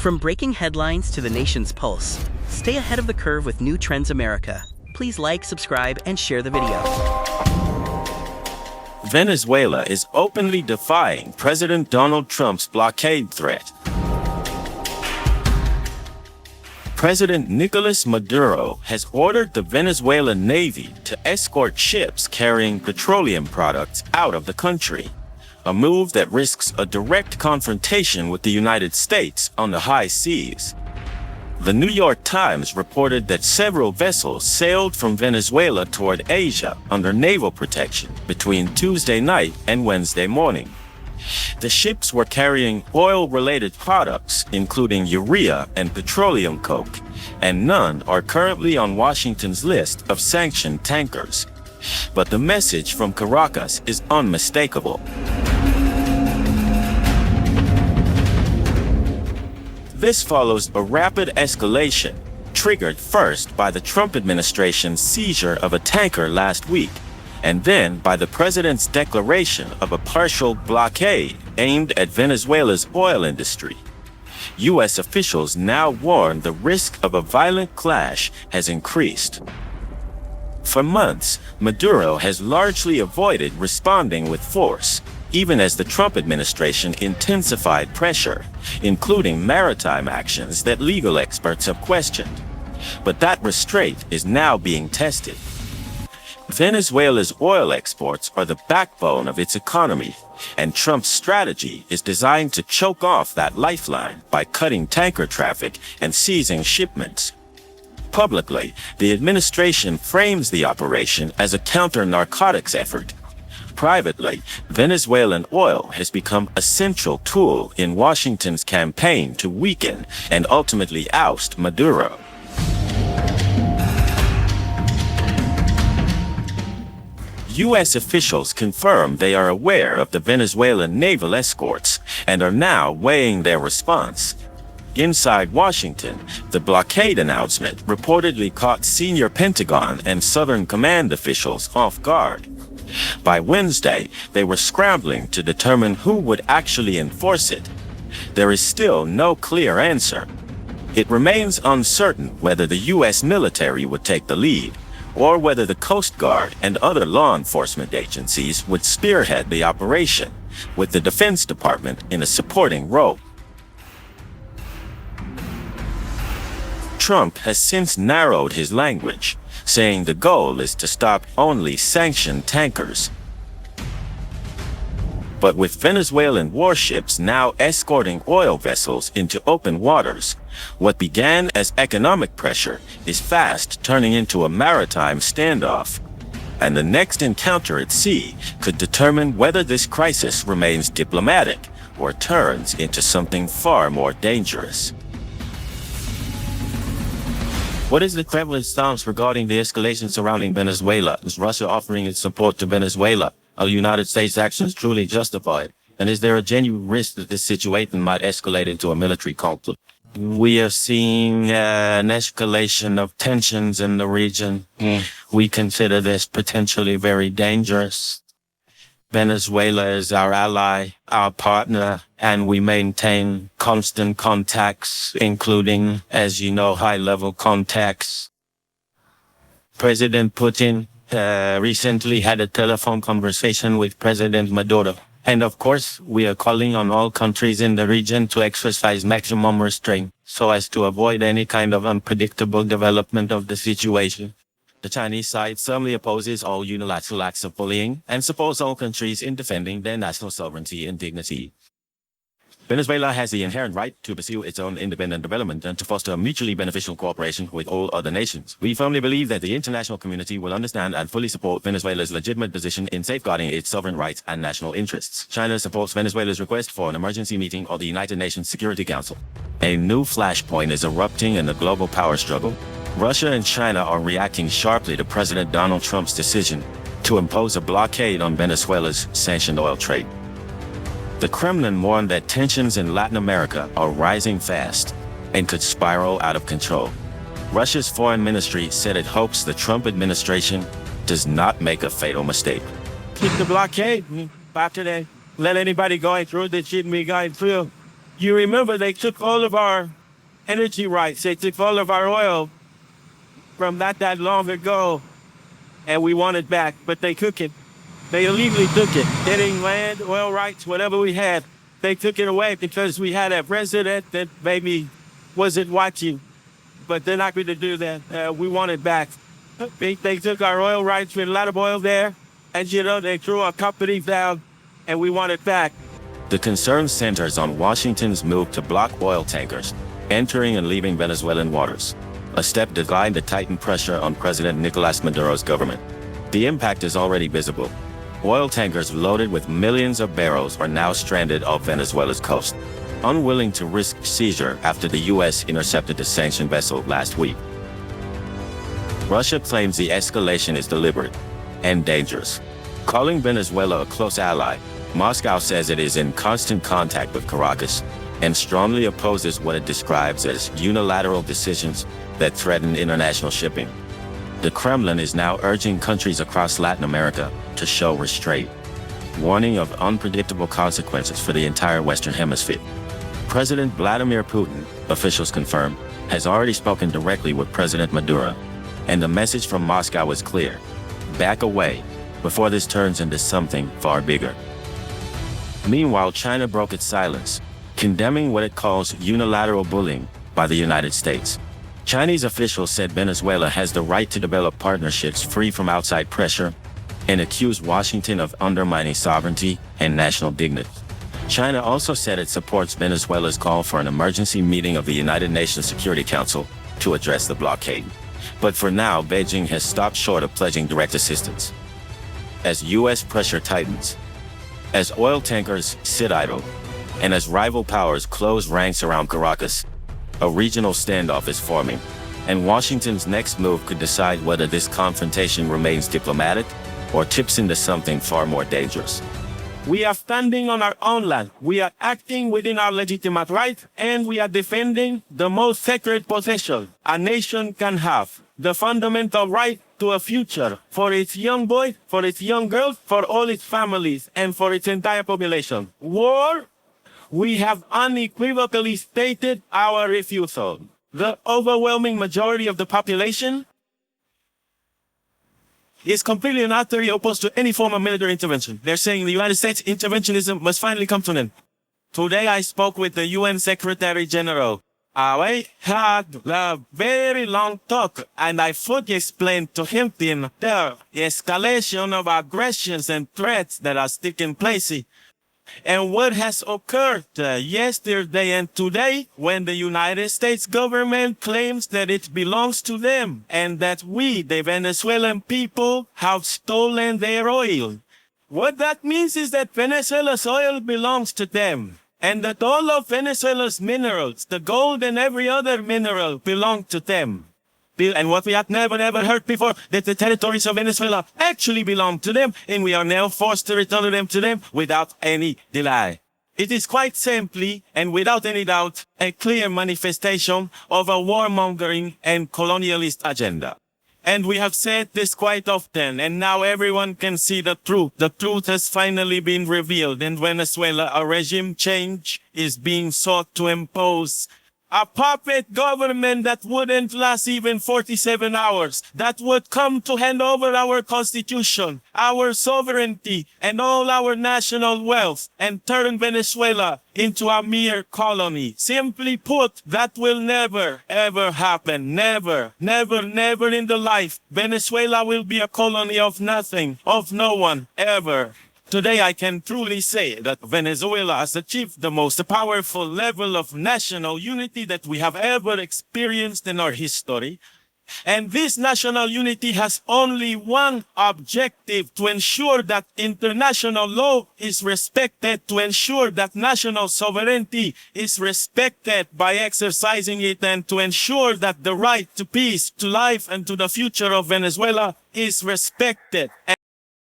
From breaking headlines to the nation's pulse, stay ahead of the curve with New Trends America. Please like, subscribe, and share the video. Venezuela is openly defying President Donald Trump's blockade threat. President Nicolas Maduro has ordered the Venezuelan Navy to escort ships carrying petroleum products out of the country, a move that risks a direct confrontation with the United States on the high seas. The New York Times reported that several vessels sailed from Venezuela toward Asia under naval protection between Tuesday night and Wednesday morning. The ships were carrying oil-related products, including urea and petroleum coke, and none are currently on Washington's list of sanctioned tankers. But the message from Caracas is unmistakable. This follows a rapid escalation, triggered first by the Trump administration's seizure of a tanker last week, and then by the president's declaration of a partial blockade aimed at Venezuela's oil industry. U.S. officials now warn the risk of a violent clash has increased. For months, Maduro has largely avoided responding with force, even as the Trump administration intensified pressure, including maritime actions that legal experts have questioned. But that restraint is now being tested. Venezuela's oil exports are the backbone of its economy, and Trump's strategy is designed to choke off that lifeline by cutting tanker traffic and seizing shipments. Publicly, the administration frames the operation as a counter-narcotics effort. Privately, Venezuelan oil has become a central tool in Washington's campaign to weaken and ultimately oust Maduro. U.S. officials confirm they are aware of the Venezuelan naval escorts and are now weighing their response. Inside Washington, the blockade announcement reportedly caught senior Pentagon and Southern Command officials off guard. By Wednesday, they were scrambling to determine who would actually enforce it. There is still no clear answer. It remains uncertain whether the U.S. military would take the lead, or whether the Coast Guard and other law enforcement agencies would spearhead the operation, with the Defense Department in a supporting role. Trump has since narrowed his language, saying the goal is to stop only sanctioned tankers. But with Venezuelan warships now escorting oil vessels into open waters, what began as economic pressure is fast turning into a maritime standoff. And the next encounter at sea could determine whether this crisis remains diplomatic or turns into something far more dangerous. What is the Kremlin's stance regarding the escalation surrounding Venezuela? Is Russia offering its support to Venezuela? Are the United States' actions truly justified? And is there a genuine risk that this situation might escalate into a military conflict? We are seeing an escalation of tensions in the region. We consider this potentially very dangerous. Venezuela is our ally, our partner, and we maintain constant contacts, including, as you know, high-level contacts. President Putin recently had a telephone conversation with President Maduro. And of course, we are calling on all countries in the region to exercise maximum restraint so as to avoid any kind of unpredictable development of the situation. The Chinese side firmly opposes all unilateral acts of bullying and supports all countries in defending their national sovereignty and dignity. Venezuela has the inherent right to pursue its own independent development and to foster mutually beneficial cooperation with all other nations. We firmly believe that the international community will understand and fully support Venezuela's legitimate position in safeguarding its sovereign rights and national interests. China supports Venezuela's request for an emergency meeting of the United Nations Security Council. A new flashpoint is erupting in the global power struggle. Russia and China are reacting sharply to President Donald Trump's decision to impose a blockade on Venezuela's sanctioned oil trade. The Kremlin warned that tensions in Latin America are rising fast and could spiral out of control. Russia's foreign ministry said it hopes the Trump administration does not make a fatal mistake. Keep the blockade after they let anybody going through that shouldn't be going through. You remember they took all of our energy rights. They took all of our oil from that long ago, and we want it back, but they took it. They illegally took it. Getting land, oil rights, whatever we had, they took it away because we had a president that maybe wasn't watching, but they're not going to do that. We want it back. They took our oil rights. We had a lot of oil there, and they threw our companies down, and we want it back. The concern centers on Washington's move to block oil tankers entering and leaving Venezuelan waters, a step designed to tighten pressure on President Nicolas Maduro's government. The impact is already visible. Oil tankers loaded with millions of barrels are now stranded off Venezuela's coast, unwilling to risk seizure after the U.S. intercepted the sanctioned vessel last week. Russia claims the escalation is deliberate and dangerous. Calling Venezuela a close ally, Moscow says it is in constant contact with Caracas and strongly opposes what it describes as unilateral decisions that threaten international shipping. The Kremlin is now urging countries across Latin America to show restraint, warning of unpredictable consequences for the entire Western Hemisphere. President Vladimir Putin, officials confirm, has already spoken directly with President Maduro, and the message from Moscow is clear: back away before this turns into something far bigger. Meanwhile, China broke its silence, condemning what it calls unilateral bullying by the United States. Chinese officials said Venezuela has the right to develop partnerships free from outside pressure and accused Washington of undermining sovereignty and national dignity. China also said it supports Venezuela's call for an emergency meeting of the United Nations Security Council to address the blockade. But for now, Beijing has stopped short of pledging direct assistance. As U.S. pressure tightens, as oil tankers sit idle, and as rival powers close ranks around Caracas, a regional standoff is forming, and Washington's next move could decide whether this confrontation remains diplomatic or tips into something far more dangerous. We are standing on our own land. We are acting within our legitimate right, and we are defending the most sacred possession a nation can have: the fundamental right to a future for its young boys, for its young girls, for all its families, and for its entire population. War? We have unequivocally stated our refusal. The overwhelming majority of the population is completely and utterly opposed to any form of military intervention. They're saying the United States interventionism must finally come to an end. Today I spoke with the UN Secretary General. We had a very long talk, and I fully explained to him the escalation of aggressions and threats that are taking place. And what has occurred yesterday and today, when the United States government claims that it belongs to them and that we, the Venezuelan people, have stolen their oil. What that means is that Venezuela's oil belongs to them, and that all of Venezuela's minerals, the gold and every other mineral, belong to them. And what we had never heard before, that the territories of Venezuela actually belong to them, and we are now forced to return them to them without any delay. It is quite simply, and without any doubt, a clear manifestation of a warmongering and colonialist agenda. And we have said this quite often, and now everyone can see the truth. The truth has finally been revealed. In Venezuela, a regime change is being sought to impose. A puppet government that wouldn't last even 47 hours, that would come to hand over our constitution, our sovereignty, and all our national wealth, and turn Venezuela into a mere colony. Simply put, that will never, ever happen. Never, never, never in the life. Venezuela will be a colony of nothing, of no one, ever. Today I can truly say that Venezuela has achieved the most powerful level of national unity that we have ever experienced in our history. And this national unity has only one objective: to ensure that international law is respected, to ensure that national sovereignty is respected by exercising it, and to ensure that the right to peace, to life, and to the future of Venezuela is respected.